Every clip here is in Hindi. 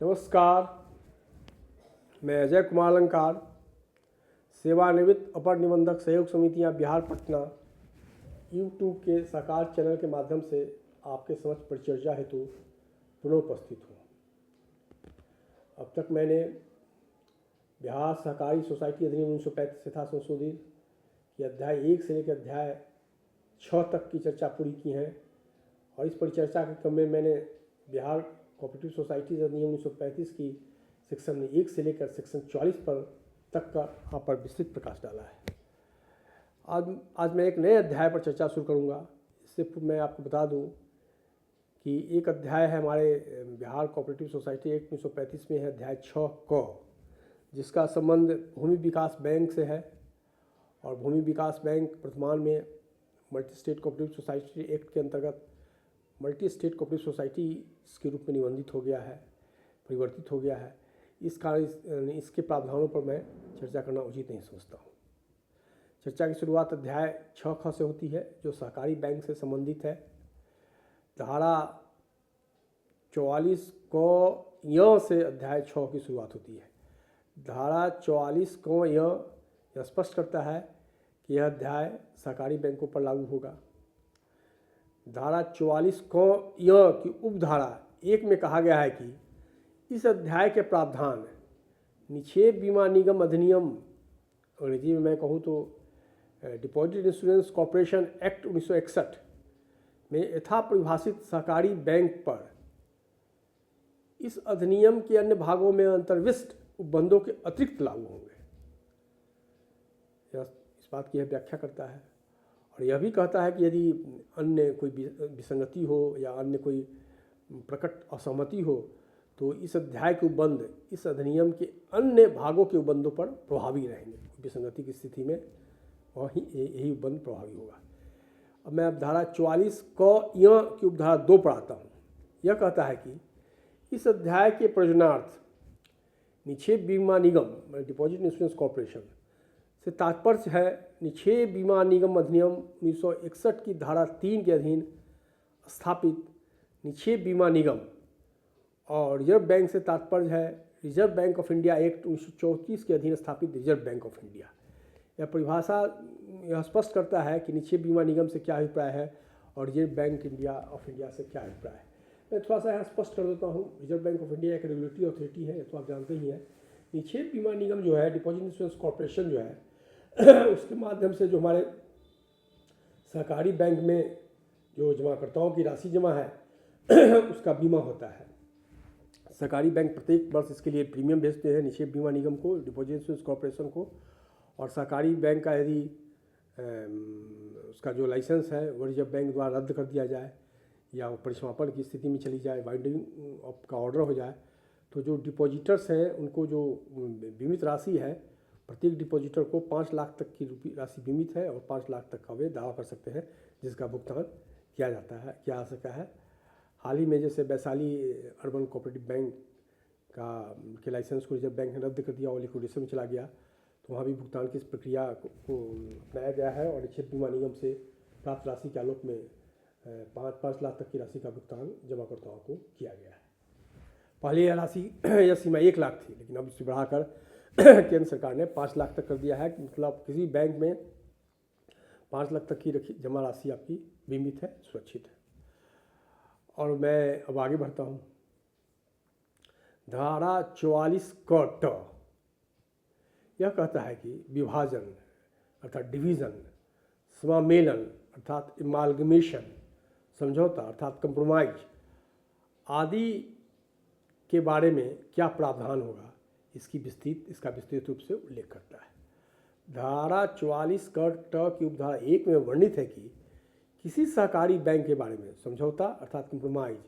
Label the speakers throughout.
Speaker 1: नमस्कार, मैं अजय कुमार अलंकार, सेवानिवृत्त अपर निबंधक सहयोग समितियां बिहार पटना यूट्यूब के साकार चैनल के माध्यम से आपके समक्ष परिचर्चा हेतु पुनः उपस्थित हूँ। अब तक मैंने बिहार सहकारी सोसाइटी अधिनियम 1935 तथा संशोधित की अध्याय 1 से लेकर अध्याय 6 तक की चर्चा पूरी की है और इस परिचर्चा के क्रम में मैंने बिहार कोऑपरेटिव सोसाइटीज अधिनियम 1935 की सेक्शन 1 से लेकर सेक्शन 44 पर तक का यहाँ पर विस्तृत प्रकाश डाला है। आज मैं एक नए अध्याय पर चर्चा शुरू करूँगा। इससे पूर्व मैं आपको बता दूँ कि एक अध्याय है हमारे बिहार कोऑपरेटिव सोसाइटी एक्ट 1935 में है अध्याय 6 क, जिसका संबंध भूमि विकास बैंक से है। और भूमि विकास बैंक वर्तमान में multi state cooperative society act के अंतर्गत मल्टी स्टेट कोऑपरेटिव सोसाइटी के रूप में निबंधित हो गया है, परिवर्तित हो गया है। इस कारण इसके प्रावधानों पर मैं चर्चा करना उचित नहीं समझता हूँ। चर्चा की शुरुआत अध्याय 6 ख से होती है, जो सहकारी बैंक से संबंधित है। धारा 44 क य से अध्याय 6 की शुरुआत होती है। धारा 44 क य स्पष्ट करता है कि यह अध्याय सहकारी बैंकों पर लागू होगा। धारा 44 क य की उपधारा 1 में कहा गया है कि इस अध्याय के प्रावधान निक्षेप बीमा निगम अधिनियम, अंग्रेजी में मैं कहूँ तो डिपॉजिट इंश्योरेंस कॉर्पोरेशन एक्ट 1961 में यथा परिभाषित सहकारी बैंक पर इस अधिनियम के अन्य भागों में अंतर्विष्ट उपबंधों के अतिरिक्त लागू होंगे। यह इस बात की व्याख्या करता है और यह भी कहता है कि यदि अन्य कोई विसंगति हो या अन्य कोई प्रकट असहमति हो तो इस अध्याय के उपबंध इस अधिनियम के अन्य भागों के उपबंधों पर प्रभावी रहेंगे। विसंगति की स्थिति में यही उपबंध प्रभावी होगा। अब मैं अब धारा 44 क य की उपधारा 2 पर आता हूँ। यह कहता है कि इस अध्याय के प्रयोजनार्थ निक्षेप बीमा निगम डिपॉजिट इंश्योरेंस कॉर्पोरेशन से तात्पर्य है निक्षेप बीमा निगम अधिनियम 1961 की धारा 3 के अधीन स्थापित निक्षेप बीमा निगम, और रिजर्व बैंक से तात्पर्य है reserve bank of India act 1934 के अधीन स्थापित रिजर्व बैंक ऑफ इंडिया। यह परिभाषा यह स्पष्ट करता है कि निक्षेप बीमा निगम से क्या अभिप्राय है और रिजर्व बैंक ऑफ इंडिया से क्या अभिप्राय है। मैं थोड़ा सा यहाँ स्पष्ट कर देता हूँ। रिजर्व बैंक ऑफ इंडिया एक रेगुलेटरी अथॉरिटी है, तो आप जानते ही हैं। निक्षेप बीमा निगम जो है, डिपॉजिट इंश्योरेंस कॉर्पोरेशन जो है उसके माध्यम से जो हमारे सहकारी बैंक में जो जमाकर्ताओं की राशि जमा है उसका बीमा होता है। सहकारी बैंक प्रत्येक वर्ष इसके लिए प्रीमियम भेजते हैं निक्षेप बीमा निगम को, डिपॉजिट इंश्योरेंस कॉर्पोरेशन को। और सहकारी बैंक का यदि उसका जो लाइसेंस है वो रिजर्व बैंक द्वारा रद्द कर दिया जाए या वो परिसमापन की स्थिति में चली जाए, बाइंडिंग का ऑर्डर हो जाए, तो जो डिपॉजिटर्स हैं उनको जो बीमित राशि है, प्रत्येक डिपॉजिटर को 5 लाख तक की राशि बीमित है और 5 लाख तक का वे दावा कर सकते हैं जिसका भुगतान किया जा सकता है। हाल ही में जैसे वैशाली अर्बन कोऑपरेटिव बैंक के लाइसेंस को रिजर्व बैंक ने रद्द कर दिया और लिक्विडेशन में चला गया, तो वहाँ भी भुगतान की इस प्रक्रिया को अपनाया गया है और निक्षेप बीमा निगम से प्राप्त राशि के आलोक में 5 लाख तक की राशि का भुगतान जमाकर्ताओं को किया गया है। पहले यह राशि यह सीमा 1 लाख थी, लेकिन अब इसे बढ़ाकर केंद्र सरकार ने 5 लाख तक कर दिया है। मतलब किसी बैंक में 5 लाख तक की जमा राशि आपकी बीमित है, सुरक्षित है। और मैं अब आगे बढ़ता हूँ। धारा 44 क ट यह कहता है कि विभाजन अर्थात डिवीज़न, समामेलन अर्थात इमालगमेशन, समझौता अर्थात कंप्रोमाइज आदि के बारे में क्या प्रावधान होगा, इसका विस्तृत रूप से उल्लेख करता है। धारा 44 क ट की उपधारा 1 में वर्णित है कि किसी सहकारी बैंक के बारे में समझौता अर्थात कंप्रोमाइज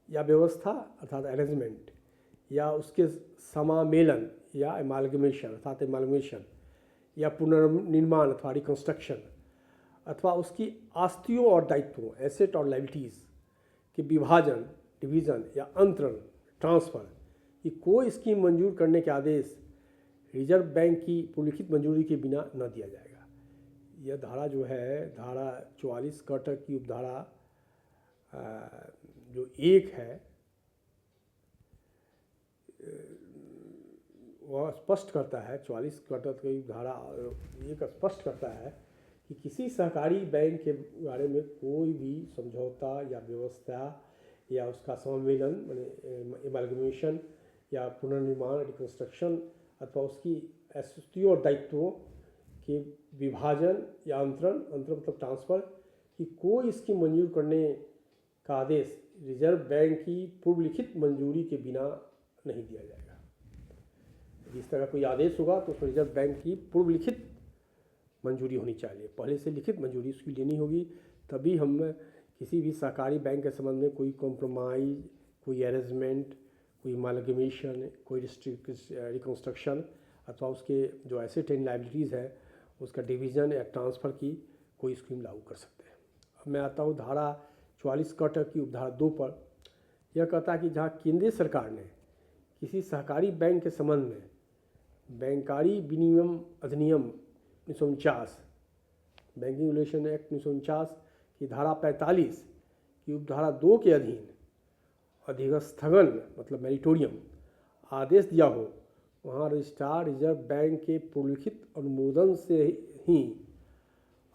Speaker 1: या व्यवस्था अर्थात अरेंजमेंट या उसके समामेलन या एमालगमेशन अर्थात एमालगमेशन या पुनर्निर्माण अथवा रिकंस्ट्रक्शन अथवा उसकी आस्तियों और दायित्वों एसेट और लायबिलिटीज़ के विभाजन, डिवीज़न या अंतरण, ट्रांसफ़र की कोई स्कीम मंजूर करने के आदेश रिजर्व बैंक की पुलिखित मंजूरी के बिना न दिया जाएगा। यह धारा जो है, धारा 44 क ट की उपधारा जो 1 है, वह स्पष्ट करता है, 44 कटक की धारा एक स्पष्ट करता है कि किसी सहकारी बैंक के बारे में कोई भी समझौता या व्यवस्था या उसका सम्मेलन माने एमालगमेशन या पुनर्निर्माण रिकंस्ट्रक्शन अथवा उसकी अस्तित्व और दायित्वों के विभाजन या अंतरण मतलब ट्रांसफ़र की कोई इसकी मंजूर करने का आदेश रिजर्व बैंक की पूर्व लिखित मंजूरी के बिना नहीं दिया जाएगा। जिस तरह कोई आदेश होगा तो उसमें रिजर्व बैंक की पूर्व लिखित मंजूरी होनी चाहिए, पहले से लिखित मंजूरी उसकी लेनी होगी, तभी हम किसी भी सहकारी बैंक के संबंध में कोई कॉम्प्रोमाइज़, कोई अरेंजमेंट, कोई एमालगमेशन, कोई रिकंस्ट्रक्शन अथवा उसके जो एसेट एंड लायबिलिटीज़ है उसका डिवीज़न या ट्रांसफ़र की कोई स्कीम लागू कर सकते हैं। अब मैं आता हूँ धारा 44 कटक की उपधारा 2 पर। यह कहता है कि जहाँ केंद्रीय सरकार ने किसी सहकारी बैंक के संबंध में बैंकारी विनियम अधिनियम 1949 बैंकिंग रेगुलेशन एक्ट 1949 की धारा 45 की उपधारा 2 के अधीन अधिस्थगन मतलब मैरिटोरियम आदेश दिया हो, वहाँ रजिस्ट्रार रिजर्व बैंक के पुरलिखित अनुमोदन से ही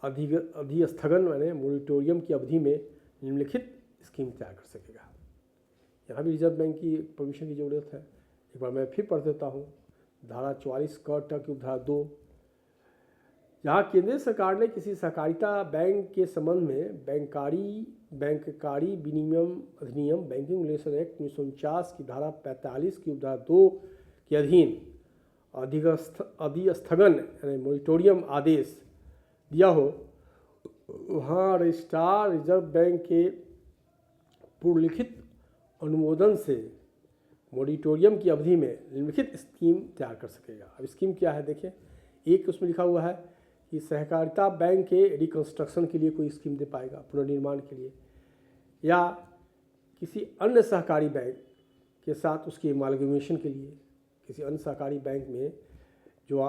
Speaker 1: अधिस्थगन यानी मोरिटोरियम की अवधि में निम्नलिखित स्कीम तैयार कर सकेगा। यहाँ भी रिजर्व बैंक की परमिशन की ज़रूरत है। एक बार मैं फिर पढ़ देता हूँ धारा 44 कटक की उपधारा 2। जहाँ केंद्रीय सरकार ने किसी सहकारिता बैंक के संबंध में बैंककारी विनियम अधिनियम बैंकिंग रेगुलेशन एक्ट 1949 की धारा 45 की उपधारा 2 के अधीन अधिस्थगन यानी मोरिटोरियम आदेश दिया हो, वहाँ रजिस्ट्रार रिजर्व बैंक के पूर्वलिखित अनुमोदन से मोरिटोरियम की अवधि में निम्नलिखित स्कीम तैयार कर सकेगा। अब स्कीम क्या है देखिए, एक उसमें लिखा हुआ है कि सहकारिता बैंक के रिकंस्ट्रक्शन के लिए कोई स्कीम दे पाएगा, पुनर्निर्माण के लिए, या किसी अन्य सहकारी बैंक के साथ उसके एमालगमेशन के लिए, किसी अन्य सहकारी बैंक में जो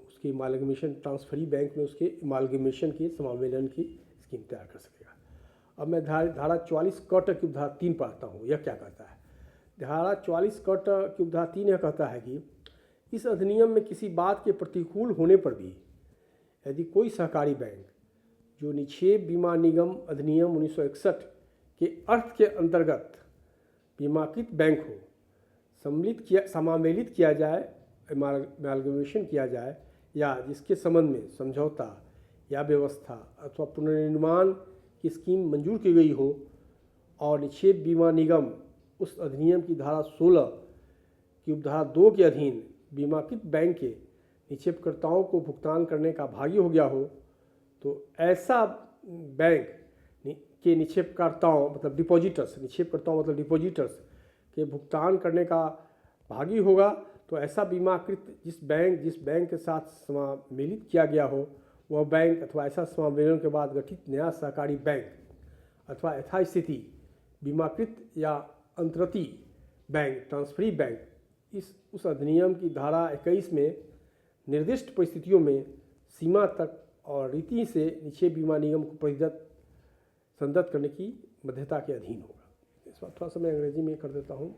Speaker 1: उसकी एमालगमेशन ट्रांसफरी बैंक में उसके एमालगमेशन के समावेलन की स्कीम तैयार कर सकेगा। अब मैं धारा 44 कटक की उपधारा 3 पढ़ता हूँ। यह क्या कहता है? धारा 44 कटक की उपधारा 3 यह कहता है कि इस अधिनियम में किसी बात के प्रतिकूल होने पर भी यदि कोई सहकारी बैंक जो निक्षेप बीमा निगम अधिनियम 1961 के अर्थ के अंतर्गत बीमाकृत बैंक हो, समावेलित किया जाए, एमालगमेशन किया जाए, या जिसके संबंध में समझौता या व्यवस्था अथवा पुनर्निर्माण की स्कीम मंजूर की गई हो और निक्षेप बीमा निगम उस अधिनियम की धारा 16 की उपधारा 2 के अधीन बीमाकृत बैंक के निक्षेपकर्ताओं को भुगतान करने का भागी हो गया हो, तो ऐसा बैंक के निक्षेपकर्ताओं मतलब डिपॉजिटर्स, निक्षेपकर्ताओं मतलब डिपॉजिटर्स के भुगतान करने का भागी होगा, तो ऐसा बीमाकृत जिस बैंक के साथ समामेलित किया गया हो वह बैंक अथवा ऐसा समावेलन के बाद गठित नया सहकारी बैंक अथवा यथास्थिति बीमाकृत या अंतर्गती बैंक ट्रांसफरी बैंक उस अधिनियम की धारा 21 में निर्दिष्ट परिस्थितियों में सीमा तक और रीति से निक्षेप बीमा निगम को संदत करने की बाध्यता के अधीन होगा। इस बात थोड़ा सा मैं अंग्रेजी में कर देता हूँ,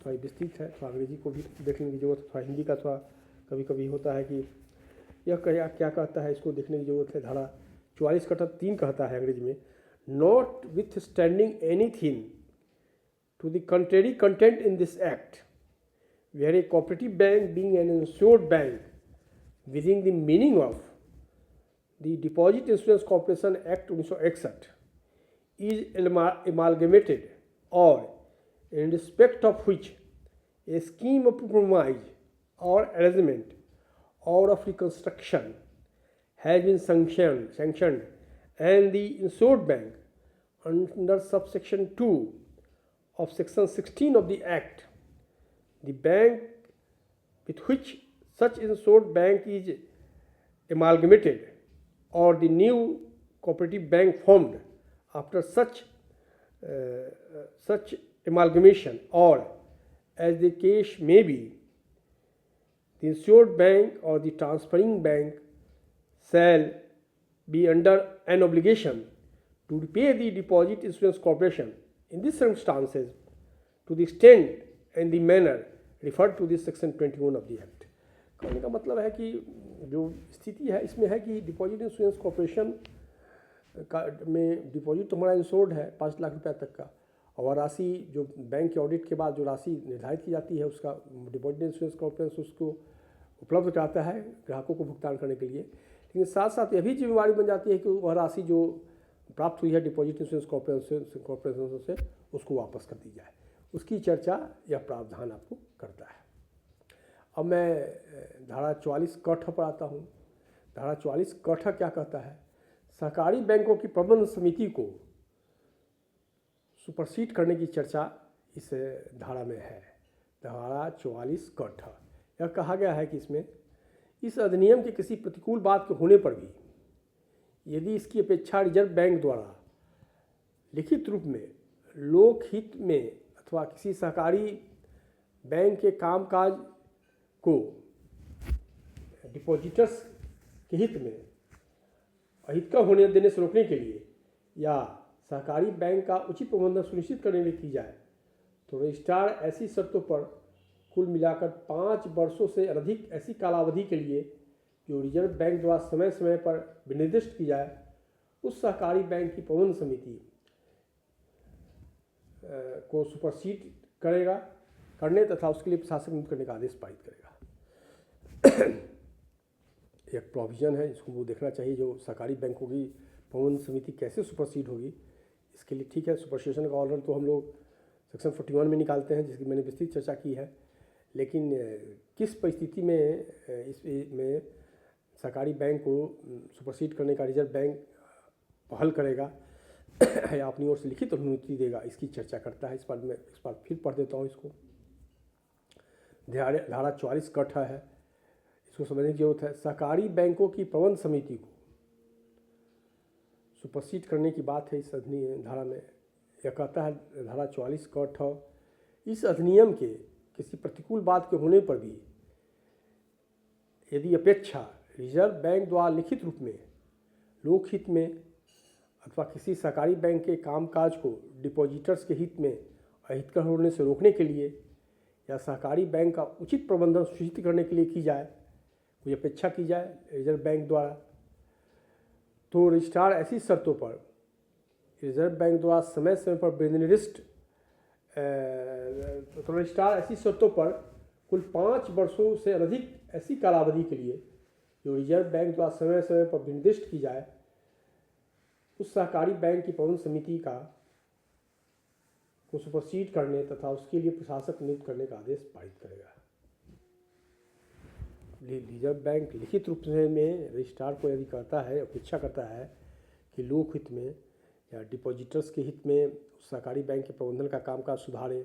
Speaker 1: थोड़ा विस्तृत है, थोड़ा अंग्रेजी को भी देखने की ज़रूरत है, थोड़ा हिंदी का थोड़ा कभी कभी होता है कि यह क्या कहता है, इसको देखने की ज़रूरत है। धारा 44 कटक 3 कहता है अंग्रेजी में, not with standing anything to the contrary content in this act, where a cooperative bank being an insured bank within the meaning of the Deposit Insurance Corporation Act 1961 is amalgamated, or in respect of which a scheme of compromise or arrangement or of reconstruction has been sanctioned and the insured bank under subsection 2 of section 16 of the Act, the bank with which such insured bank is amalgamated, or the new cooperative bank formed after such amalgamation, or as the case may be, the insured bank or the transferring bank shall be under an obligation to repay the Deposit Insurance Corporation in these circumstances to the extent and the manner referred to this section 21 of the Act. कहने का मतलब है कि जो स्थिति है इसमें है कि डिपॉजिट इंश्योरेंस कॉर्पोरेशन का में डिपॉजिट तो हमारा इंश्योर्ड है 5 लाख रुपया तक का, और राशि जो बैंक के ऑडिट के बाद जो राशि निर्धारित की जाती है उसका डिपॉजिट इंश्योरेंस कॉर्पोरेशन उसको उपलब्ध कराता है ग्राहकों को भुगतान करने के लिए। लेकिन साथ साथ यह भी जिम्मेवारी बन जाती है कि वह राशि जो प्राप्त हुई है डिपॉजिट इंश्योरेंस कॉर्पोरेशन से उसको वापस कर दी जाए, उसकी चर्चा यह प्रावधान आपको करता है। अब मैं धारा 44 क पर आता हूँ। धारा 44 क क्या कहता है? सहकारी बैंकों की प्रबंध समिति को सुपरसीड करने की चर्चा इस धारा में है। धारा 44 क यह कहा गया है कि इसमें इस अधिनियम के किसी प्रतिकूल बात के होने पर भी यदि इसकी अपेक्षा रिजर्व बैंक द्वारा लिखित रूप में लोकहित में अथवा किसी सहकारी बैंक के कामकाज को डिपॉजिटर्स के हित में अहितकर होने देने से रोकने के लिए या सहकारी बैंक का उचित प्रबंधन सुनिश्चित करने के लिए की जाए, तो रजिस्ट्रार ऐसी शर्तों पर कुल मिलाकर 5 वर्षों से अधिक ऐसी कालावधि के लिए जो रिजर्व बैंक द्वारा समय समय पर विनिर्दिष्ट की जाए, उस सहकारी बैंक की प्रबंध समिति को सुपरसीड करने तथा उसके लिए प्रशासक नियुक्त करने का आदेश पारित करेगा। एक प्रोविज़न है जिसको वो देखना चाहिए, जो सरकारी बैंकों की प्रबंध समिति कैसे सुपरसीड होगी। इसके लिए ठीक है, सुपरसेशन का ऑर्डर तो हम लोग सेक्शन 41 में निकालते हैं, जिसकी मैंने विस्तृत चर्चा की है। लेकिन किस परिस्थिति में इसमें सरकारी बैंक को सुपरसीड करने का रिजर्व बैंक पहल करेगा या अपनी ओर से लिखित अनुमति देगा, इसकी चर्चा करता है। इस पर फिर पढ़ देता हूँ इसको। धारा 44 क है, इसको समझने की जरूरत है। सहकारी बैंकों की प्रबंध समिति को सुपरसीड करने की बात है इस अधिनियम धारा में। यह कहता है धारा 44 क इस अधिनियम के किसी प्रतिकूल बात के होने पर भी यदि अपेक्षा रिजर्व बैंक द्वारा लिखित रूप में लोकहित में अथवा किसी सहकारी बैंक के कामकाज को डिपॉजिटर्स के हित में अहितकर होने से रोकने के लिए या सहकारी बैंक का उचित प्रबंधन सुनिश्चित करने के लिए की जाए, कोई अपेक्षा की जाए रिजर्व बैंक द्वारा, तो रजिस्ट्रार ऐसी शर्तों पर रिजर्व बैंक द्वारा समय समय पर विनिर्दिष्ट तो रजिस्ट्रार ऐसी शर्तों पर कुल 5 वर्षों से अधिक ऐसी कालावधि के लिए जो रिजर्व बैंक द्वारा समय समय पर विनिर्दिष्ट की जाए, उस सहकारी बैंक की प्रबंध समिति को सुपरसीड करने तथा उसके लिए प्रशासक नियुक्त करने का आदेश पारित करेगा। रिजर्व बैंक लिखित रूप में रजिस्ट्रार को यदि कहता है, अपेक्षा करता है कि लोकहित में या डिपॉजिटर्स के हित में सहकारी बैंक के प्रबंधन का कामकाज सुधारे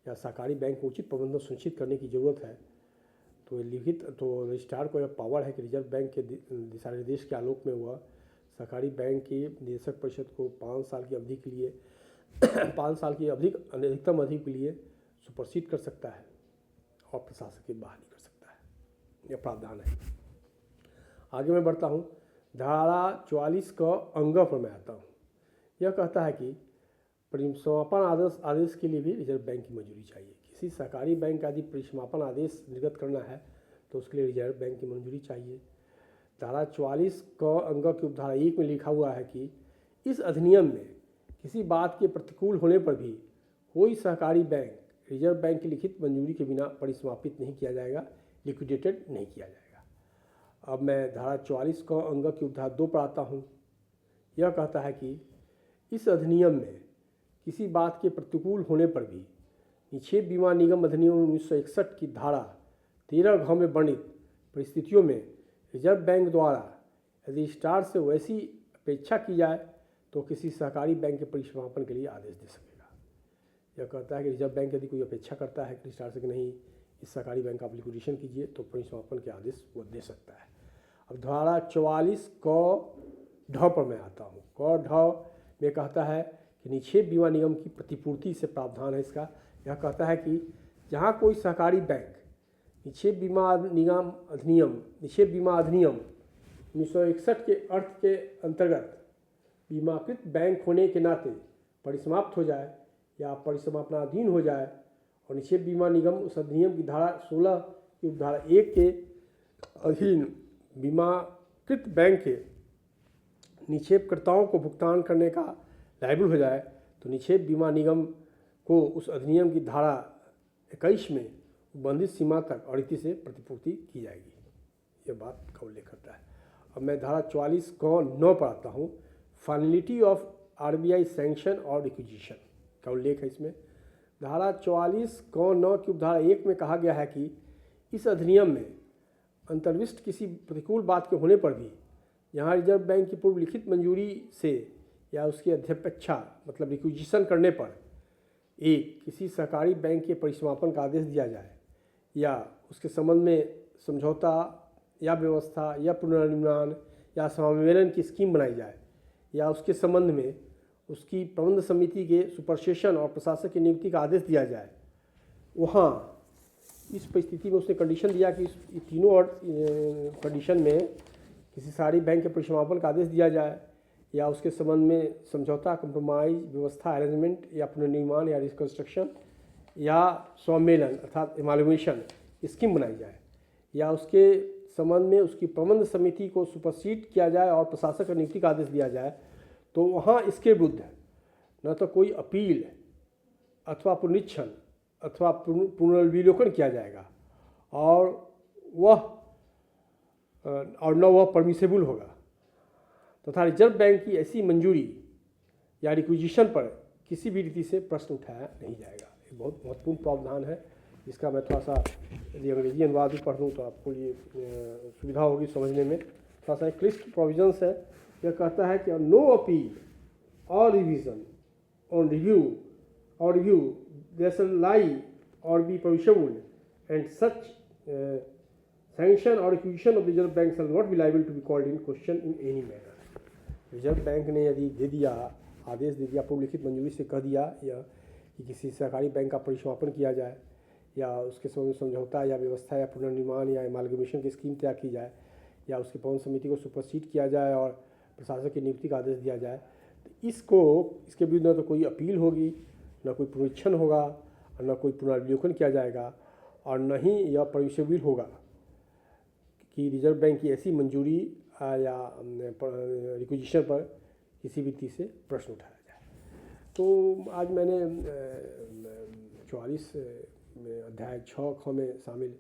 Speaker 1: या सहकारी बैंक को उचित प्रबंधन सुनिश्चित करने की ज़रूरत है, तो रजिस्ट्रार को यह पावर है कि रिजर्व बैंक के दिशा निर्देश के आलोक में वह सहकारी बैंक की निदेशक परिषद को 5 साल की अवधि के लिए 5 साल की अधिकतम अवधि के लिए सुपरसीड कर सकता है और प्रशासक की बहाली कर सकता है। यह प्रावधान है। आगे मैं बढ़ता हूँ। धारा 44 का अंग पर मैं आता हूँ। यह कहता है कि परिसमापन आदेश के लिए भी रिजर्व बैंक की मंजूरी चाहिए। किसी सहकारी बैंक का यदि परिसमापन आदेश निर्गत करना है तो उसके लिए रिजर्व बैंक की मंजूरी चाहिए। धारा 44 का अंग की उपधारा 1 में लिखा हुआ है कि इस अधिनियम में किसी बात के प्रतिकूल होने पर भी कोई सहकारी बैंक रिजर्व बैंक की लिखित मंजूरी के बिना परिसमापित नहीं किया जाएगा, लिक्विडेटेड नहीं किया जाएगा। अब मैं धारा 44 का अंग की उपधारा 2 पर आता हूँ। यह कहता है कि इस अधिनियम में किसी बात के प्रतिकूल होने पर भी निक्षेप बीमा निगम अधिनियम 1961 की धारा 13 में वर्णित परिस्थितियों में रिजर्व बैंक द्वारा यदि रजिस्ट्रार से वैसी अपेक्षा की जाए तो किसी सहकारी बैंक के परिसमापन के लिए आदेश दे सकेगा। यह कहता है कि रिजर्व बैंक यदि कोई अपेक्षा करता है कि रजिस्ट्रार से कि नहीं इस सहकारी बैंक का आप लिक्विडेशन कीजिए, तो परिसमापन के आदेश वो दे सकता है। अब धारा 44 क ढ पर मैं आता हूँ। क ढ में कहता है कि निक्षेप बीमा निगम की प्रतिपूर्ति से प्रावधान है इसका। यह कहता है कि जहाँ कोई सहकारी बैंक निक्षेप बीमा अधिनियम 1961 के अर्थ के अंतर्गत बीमाकृत बैंक होने के नाते परिसमाप्त हो जाए या परिसमापनाधीन हो जाए और निक्षेप बीमा निगम उस अधिनियम की धारा 16 की उपधारा 1 के अधीन बीमाकृत बैंक के निक्षेपकर्ताओं को भुगतान करने का लायबल हो जाए तो निक्षेप बीमा निगम को उस अधिनियम की धारा 21 में उल्लिखित सीमा तक अड़िती से प्रतिपूर्ति की जाएगी। यह बात का उल्लेख करता है। अब मैं धारा 44(9) पर आता हूँ। फाइनलिटी ऑफ RBI सैंक्शन और रिक्विजिशन का उल्लेख है इसमें। धारा 44(9) की उपधारा 1 में कहा गया है कि इस अधिनियम में अंतर्विष्ट किसी प्रतिकूल बात के होने पर भी यहाँ रिजर्व बैंक की पूर्व लिखित मंजूरी से या उसकी अध्यपेक्षा मतलब रिक्विजिशन करने पर एक किसी सहकारी बैंक के परिसमापन का आदेश दिया जाए या उसके संबंध में समझौता या व्यवस्था या पुनर्निर्माण या सम्मेलन की स्कीम बनाई जाए या उसके संबंध में उसकी प्रबंध समिति के सुपरसेशन और प्रशासक की नियुक्ति का आदेश दिया जाए, वहाँ इस परिस्थिति में उसने कंडीशन दिया कि इस तीनों और कंडीशन में किसी सहकारी बैंक के परिसमापन का आदेश दिया जाए या उसके संबंध में समझौता, कंप्रोमाइज, व्यवस्था, अरेंजमेंट या पुनर्निर्माण या रिकंस्ट्रक्शन या सम्मेलन अर्थात एमालगमेशन स्कीम बनाई जाए या उसके संबंध में उसकी प्रबंध समिति को सुपरसीड किया जाए और प्रशासक की नियुक्ति का आदेश दिया जाए, तो वहाँ इसके विरुद्ध न तो कोई अपील अथवा पुनरीक्षण अथवा पुनर्विलोकन किया जाएगा और न वह परमिसेबल होगा तथा रिजर्व बैंक की ऐसी मंजूरी या रिक्विजिशन पर किसी भी रीति से प्रश्न उठाया नहीं जाएगा। ये बहुत महत्वपूर्ण प्रावधान है। इसका मैं थोड़ा सा यदि अंग्रेजी अनुवाद भी पढ़ दूँ तो आपको ये सुविधा होगी समझने में। थोड़ा सा क्लिष्ट प्रोविजंस है। यह कहता है कि नो अपील और revision on review there shall lie or be permissible and such sanction or requisition of the Reserve Bank shall not be liable to be called in question in any manner। Reserve bank ने यदि दे दिया, आदेश दे दिया, पूर्व लिखित मंजूरी से कह दिया या कि किसी सहकारी बैंक का परिसमापन किया जाए या उसके संबंध में समझौता या व्यवस्था या पुनर्निर्माण या एमालगमेशन की स्कीम तैयार की जाए या उसकी प्रबंध समिति को सुपरसीड किया जाए और प्रशासक की नियुक्ति का आदेश दिया जाए, तो इसके विरुद्ध न तो कोई अपील होगी, न कोई पुनरीक्षण होगा और न कोई पुनर्विलोकन किया जाएगा और न ही यह परमिसेबल होगा कि रिजर्व बैंक की ऐसी मंजूरी या रिक्विजिशन पर किसी भी रीति से प्रश्न उठाया जाए। तो आज मैंने 44 अध्याय 6 में शामिल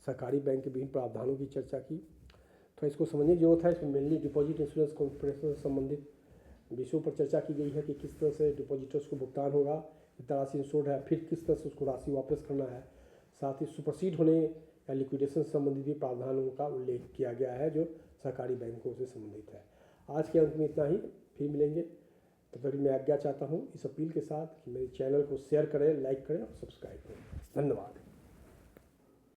Speaker 1: सहकारी बैंक के विभिन्न प्रावधानों की चर्चा की। तो इसको समझने की जरूरत है। इसमें मेनली डिपॉजिट इंश्योरेंस कॉर्पोरेशन से संबंधित विषयों पर चर्चा की गई है कि किस तरह से डिपॉजिटर्स को भुगतान होगा, कितना राशि इंश्योर्ड है, फिर किस तरह से उसको राशि वापस करना है। साथ ही सुपरसीड होने या लिक्विडेशन से संबंधित भी प्रावधानों का उल्लेख किया गया है जो सहकारी बैंकों से संबंधित है। आज के अंत में इतना ही, फिर मिलेंगे। तब तक मैं आज्ञा चाहता हूँ इस अपील के साथ कि मेरे चैनल को शेयर करें, लाइक करें और सब्सक्राइब करें। धन्यवाद।